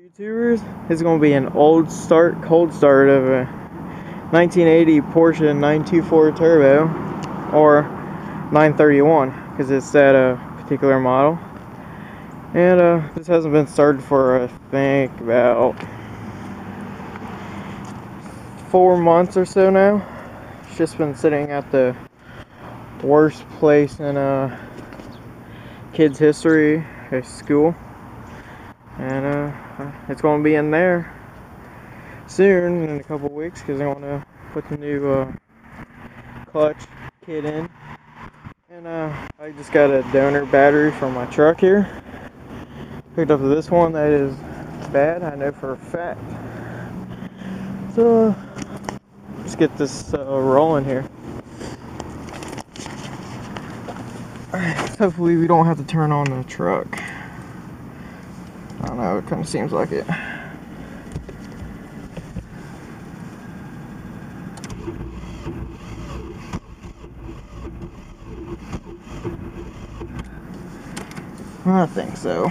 YouTubers, it's going to be an cold start of a 1980 Porsche 924 Turbo or 931 because it's that particular model. And this hasn't been started for I think about 4 months or so now. It's just been sitting at the worst place in kids' history, a school. And it's going to be in there soon in a couple weeks because I want to put the new clutch kit in. And I just got a donor battery for my truck here. Picked up this one that is bad, I know for a fact. So let's get this rolling here. Hopefully we don't have to turn on the truck. I don't know, it kind of seems like it. I think so.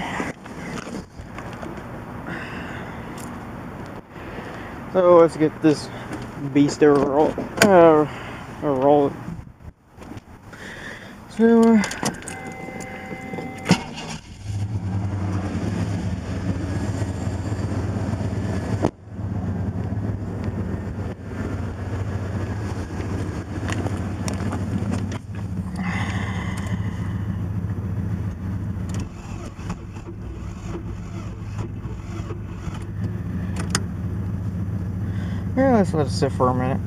So let's get this beast roll. So yeah, let's let it sit for a minute.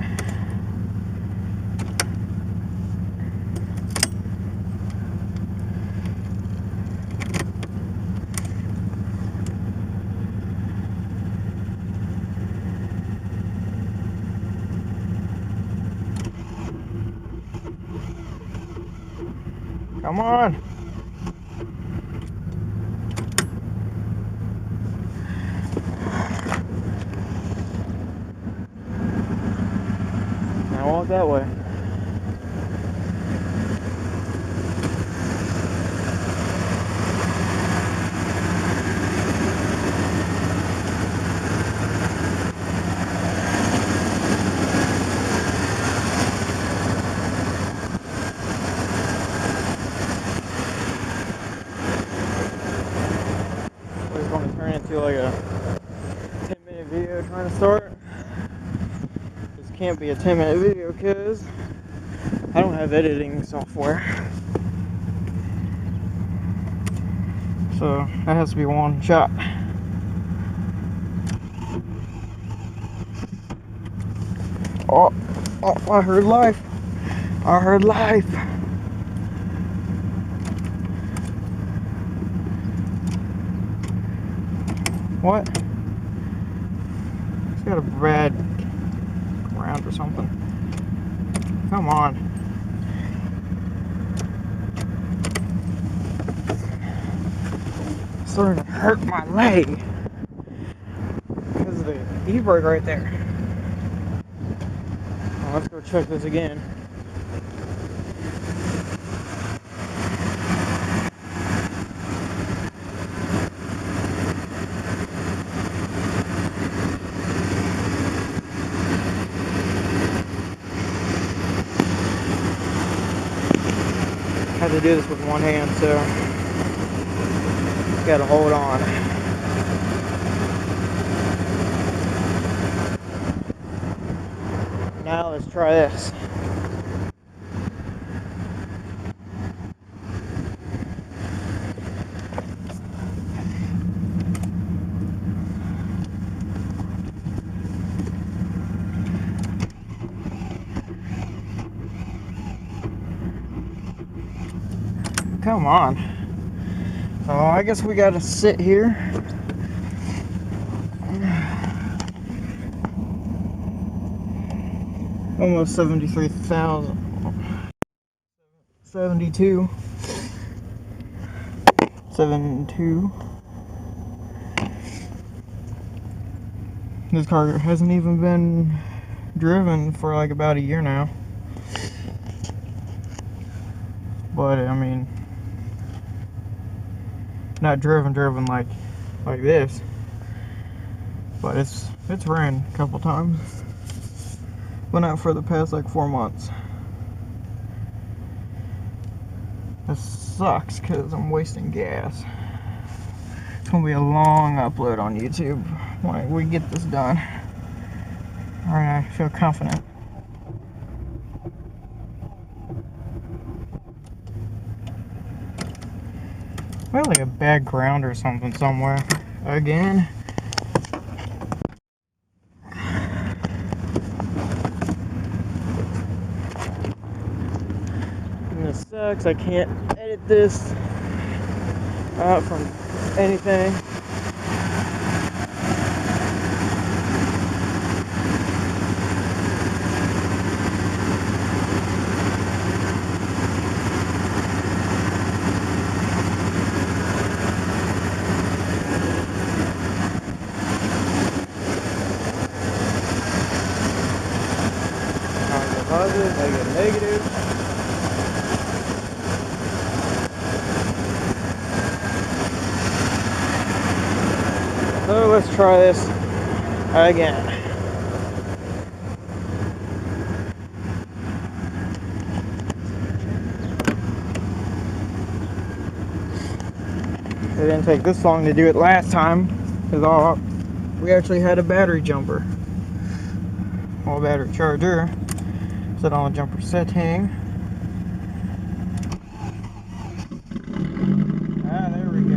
Come on. Now walk that way. It's going to turn into like a 10-minute video trying to start. This can't be a 10-minute video because I don't have editing software. So that has to be one shot. Oh, I heard life. I heard life. What? It's got a bad ground or something. Come on. It's starting to hurt my leg because of the e-brake right there. Well, let's go check this again. I have to do this with one hand, so gotta hold on. Now let's try this. Come on. Oh, I guess we gotta sit here. Almost 73,000. 72. 72. This car hasn't even been driven for like about a year now. But I mean, not driven like this. But it's ran a couple times. But not for the past like 4 months. This sucks because I'm wasting gas. It's gonna be a long upload on YouTube when we get this done. Alright, I feel confident. We have like a bad ground or something somewhere. Again. And this sucks. I can't edit this out from anything. Positive, negative, negative. So let's try this again. It didn't take this long to do it last time because we actually had a battery jumper. Well, a battery charger. Set on the jumper setting. Ah, there we go.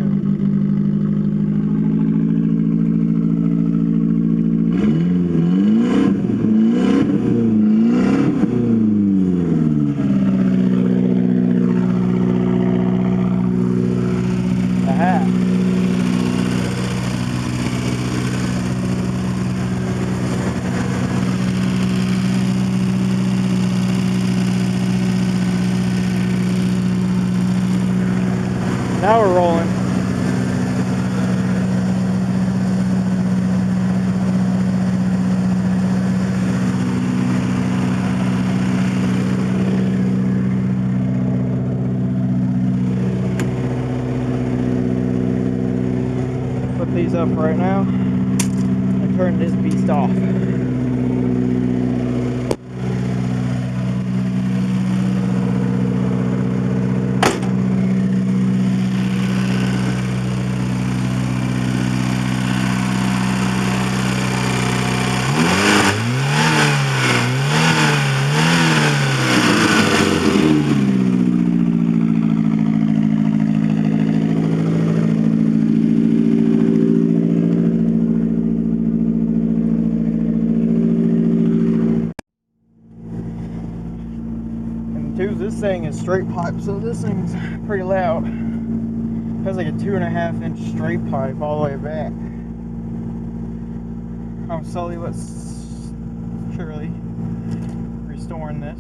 Aha. Now we're rolling. Put these up right now and turn this beast off. This thing is straight pipe, so this thing's pretty loud. It has like a 2.5 inch straight pipe all the way back. I'm slowly but surely restoring this.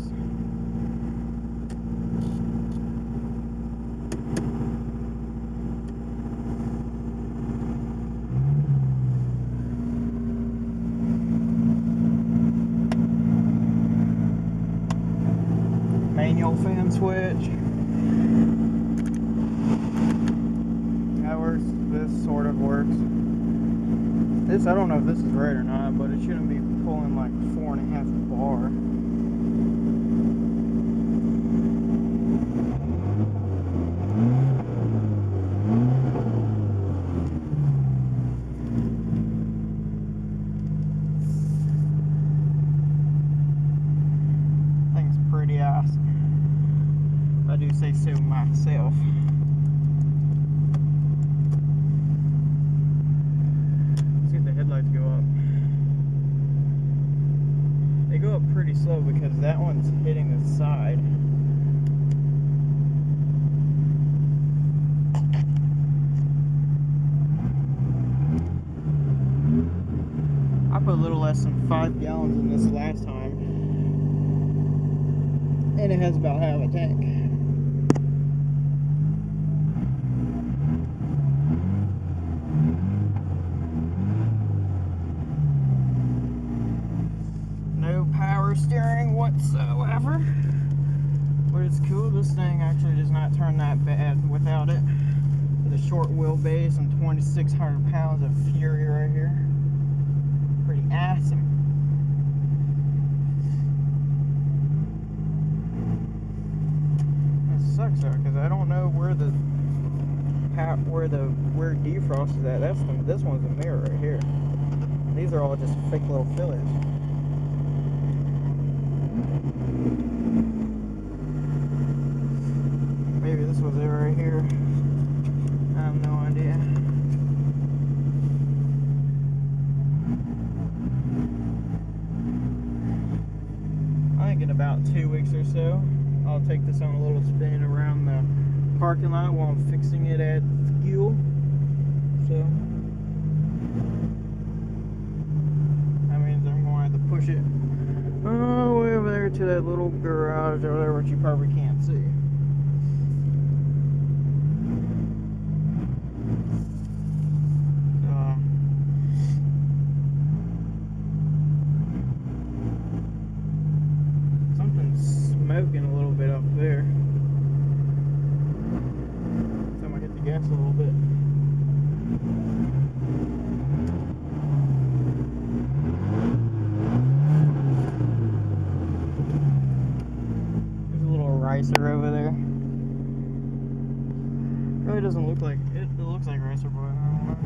Manual fan switch. That works. This sort of works. This, I don't know if this is right or not, but it shouldn't be pulling like 4.5 bar. Thing's pretty awesome. I do say so myself. Let's get the headlights go up. They go up pretty slow because that one's hitting the side. I put a little less than 5 gallons in this last time, and it has about half a tank. No power steering whatsoever, but it's cool. This thing actually does not turn that bad without it. The short wheelbase and 2,600 pounds of fury right here. where the defrost is at. This one's a mirror right here. These are all just fake little fillets. Maybe this was it right here. I have no idea. I think in about 2 weeks or so, I'll take this on a little spin around the parking lot while I'm fixing it at fuel. So that means I'm going to have to push it all the way over there to that little garage over there, which you probably can't see. Something's smoking a little bit up there. So I'm gonna hit the gas a little bit. There's a little ricer over there. Really doesn't look like it. It looks like ricer, but I don't know.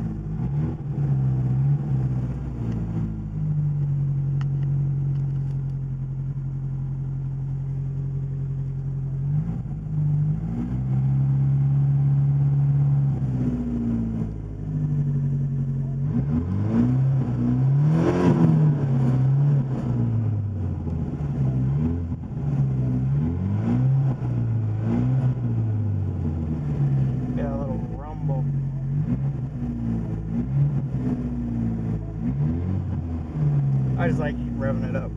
I just like revving it up.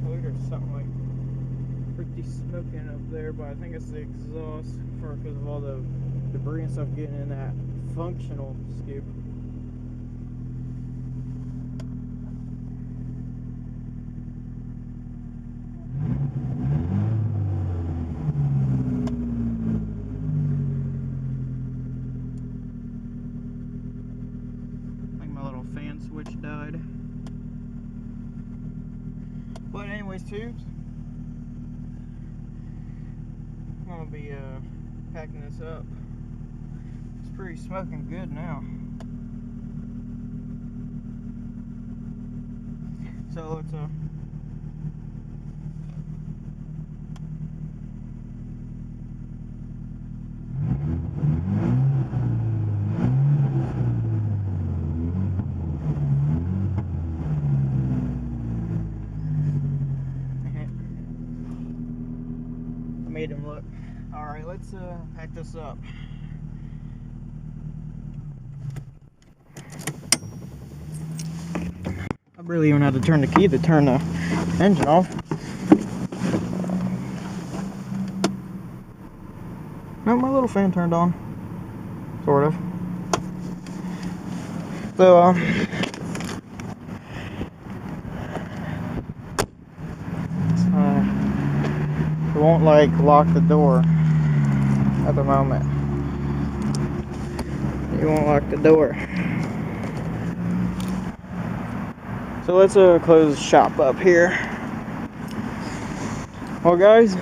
Oh, there's something like pretty smoking up there, but I think it's the exhaust because of all the debris and stuff getting in that functional scoop. I think my little fan switch died. But anyways, tubes, I'm gonna be packing this up. It's pretty smoking good now. So let's made him look. Alright, let's pack this up. I barely even had to turn the key to turn the engine off. No, my little fan turned on. Sort of. So, it won't like lock the door at the moment. It won't lock the door. So let's close shop up here. Well guys,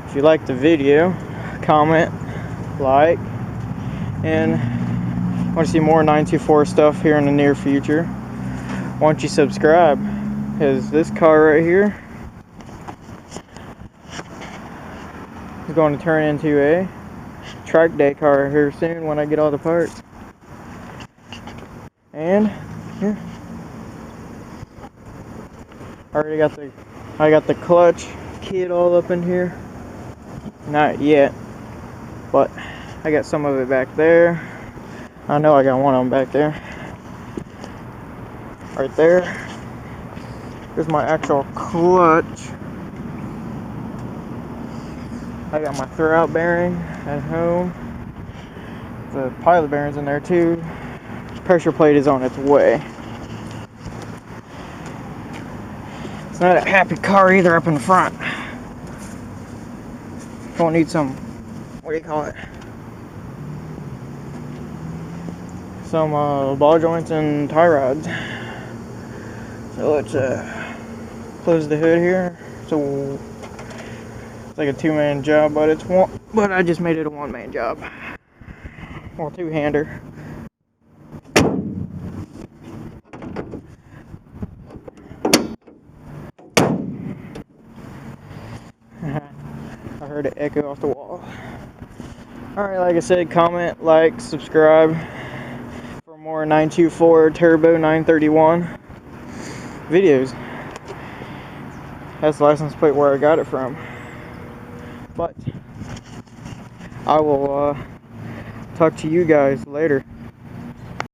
if you liked the video, comment, like, and want to see more 924 stuff here in the near future, why don't you subscribe, because this car right here is going to turn into a track day car here soon when I get all the parts. And yeah, I got the clutch kit all up in here. Not yet, but I got some of it back there. I know I got one of them back there. Right there. Here's my actual clutch. I got my throwout bearing at home. The pilot bearing's in there too. Pressure plate is on its way. It's not a happy car either up in the front. Don't need some, what do you call it? Some ball joints and tie rods. So let's close the hood here so It's like a two-man job, but I just made it a one-man job. Well, two-hander. I heard it echo off the wall. Alright, like I said, comment, like, subscribe for more 924 Turbo 931 videos. That's the license plate where I got it from. But I will talk to you guys later.